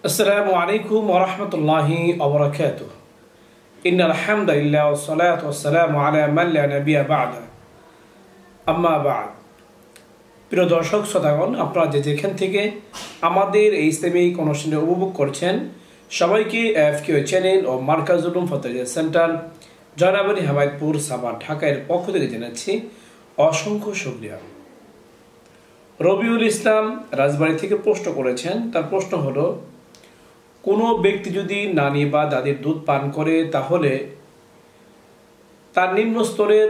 السلام عليكم ورحمة الله وبركاته. إن الحمد لله والصلاة والسلام على من لا نبي بعده. أما بعد. প্রিয় দর্শক শ্রোতাগণ, আপনারা যেখান থেকে আমাদের এই ইসলামিক অনুষ্ঠানে উপভোগ করছেন সবাইকে এফকিউ চ্যানেল ও মার্কাজুল উলুম ফতেহিয়া সেন্টার জয়নাবাড়ি হেমায়েতপুর সাভার ঢাকার পক্ষ থেকে জানাচ্ছি অসংখ্য শুকরিয়া। রবিউল ইসলাম রাজবাড়ী থেকে প্রশ্ন করেছেন, তার প্রশ্ন হলো, কোনো ব্যক্তি যদি নানি বা দাদির দুধ পান করে তাহলে তার নিম্ন স্তরের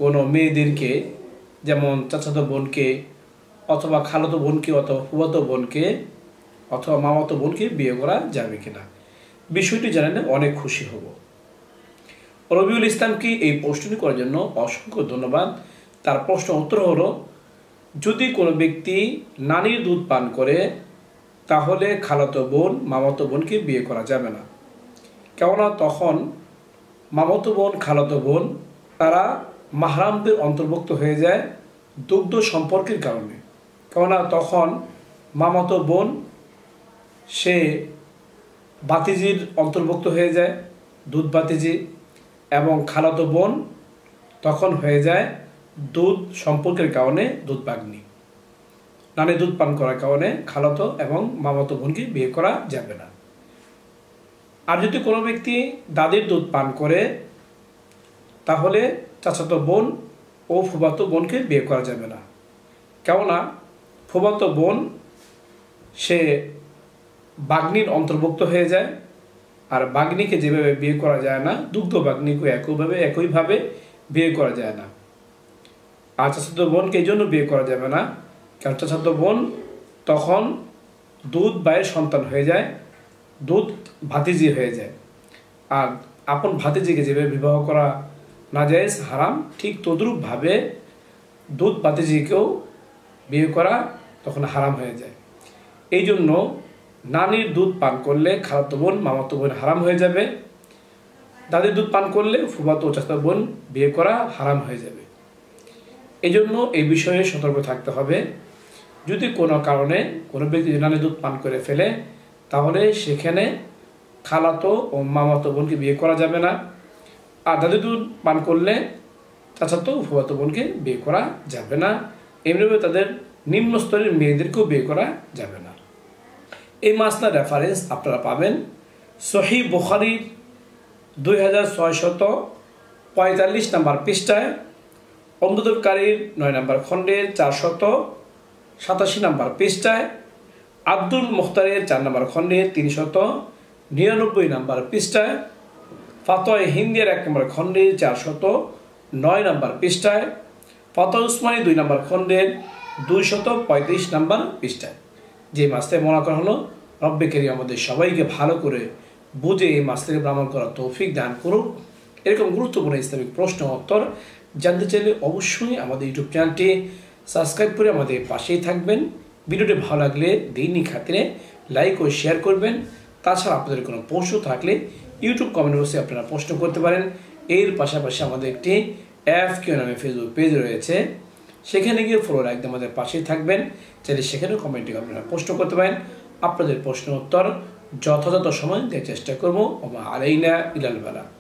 কোনো মেয়েদেরকে, যেমন চাচাতো বোনকে অথবা খালাতো বোনকে অথবা ফুফাতো বোনকে অথবা মামাতো বোনকে বিয়ে করা যাবে কিনা? বিষয়টি জানালে অনেক খুশি হব। রবিউল ইসলামকে এই প্রশ্নটি করার জন্য অসংখ্য ধন্যবাদ। তার প্রশ্ন উত্তর হলো, যদি কোনো ব্যক্তি নানির দুধ পান করে তাহলে খালাতো বোন মামাতো বোনকে বিয়ে করা যাবে না। কেননা তখন মামাতো বোন খালাতো বোন তারা মাহরামদের অন্তর্ভুক্ত হয়ে যায় দুগ্ধ সম্পর্কের কারণে। কেননা তখন মামাতো বোন সে বাতিজির অন্তর্ভুক্ত হয়ে যায়, দুধ বাতিজি, এবং খালাতো বোন তখন হয়ে যায় দুধ সম্পর্কের কারণে দুধ বাগনি। নানি দুধ পান করার কারণে খালাতো এবং মামাতো বোনকে বিয়ে করা যাবে না। আর যদি কোনো ব্যক্তি দাদির দুধ পান করে তাহলে চাচাতো বোন ও ফুফাতো বোনকে বিয়ে করা যাবে না। কেননা ফুফাতো বোন সে বাগ্নির অন্তর্ভুক্ত হয়ে যায়, আর বাগ্নিকে যেভাবে বিয়ে করা যায় না, দুগ্ধ বাগ্নিকে একইভাবে বিয়ে করা যায় না। আর চাচাতো বোনকে এই জন্য বিয়ে করা যাবে না, কারণ চাচাতো বোন তখন দুধ ভাইয়ের সন্তান হয়ে যায়, দুধ ভাতিজি হয়ে যায়। আর আপন ভাতিজিকে যেভাবে বিবাহ করা নাজায়েজ হারাম, ঠিক তদ্রূপভাবে দুধ ভাতিজিকেও বিয়ে করা তখন হারাম হয়ে যায়। এই জন্য নানির দুধ পান করলে খালাতো বোন মামাতো বোন হারাম হয়ে যাবে, দাদির দুধ পান করলে ফুফাতো ও চাচাতো বোন বিয়ে করা হারাম হয়ে যাবে। এই জন্য এই বিষয়ে সতর্ক থাকতে হবে। যদি কোনো কারণে কোনো ব্যক্তি নানি দুধ পান করে ফেলে তাহলে সেখানে খালাতো ও মামাতো বোনকে বিয়ে করা যাবে না। আর দাদি দুধ পান করলে চাচাতো ও ফুফাতো বোনকে বিয়ে করা যাবে না। এমনিভাবে তাদের নিম্ন স্তরের মেয়েদেরকেও বিয়ে করা যাবে না। এই মাসলার রেফারেন্স আপনারা পাবেন সহিহ বুখারীর 2645 নম্বর পৃষ্ঠায়, অমদুদকারীর 9 নম্বর খণ্ডের 487 নম্বর পৃষ্ঠায়, আব্দুল মুখতারের 4 নম্বর খণ্ডের 399 নম্বর পৃষ্ঠায়, ফাতোয়া হিন্দিয়ার 1 নম্বর খণ্ডের 409 নম্বর পৃষ্ঠায়, ফাতোয়া উসমানী 2 নম্বর খণ্ডের 235 নম্বর পৃষ্ঠায়। যে মাসলায় মনে করা হলো, রব্বে কারীম আমাদের সবাইকে ভালো করে বুঝে এই মাসলাকে আমল করার তৌফিক দান করুক। এরকম গুরুত্বপূর্ণ ইসলামিক প্রশ্ন উত্তর জানতে চাইলে অবশ্যই আমাদের ইউটিউব চ্যানেলটি সাবস্ক্রাইব করে আমাদের পাশেই থাকবেন। ভিডিওটি ভালো লাগলে দৈনিক খাতিরে লাইক ও শেয়ার করবেন। তাছাড়া আপনাদের কোনো প্রশ্ন থাকলে ইউটিউব কমেন্ট বক্সে আপনারা প্রশ্ন করতে পারেন। এর পাশাপাশি আমাদের একটি এফকিউ নামে ফেসবুক পেজ রয়েছে, সেখানে গিয়ে ফলো রাখতে আমাদের পাশেই থাকবেন। চাইলে সেখানেও কমেন্টে আপনারা প্রশ্ন করতে পারেন। আপনাদের প্রশ্ন উত্তর যথাযথ সময় দেওয়ার চেষ্টা করবো। ওমা আলাইনা ইলাল বালাগ।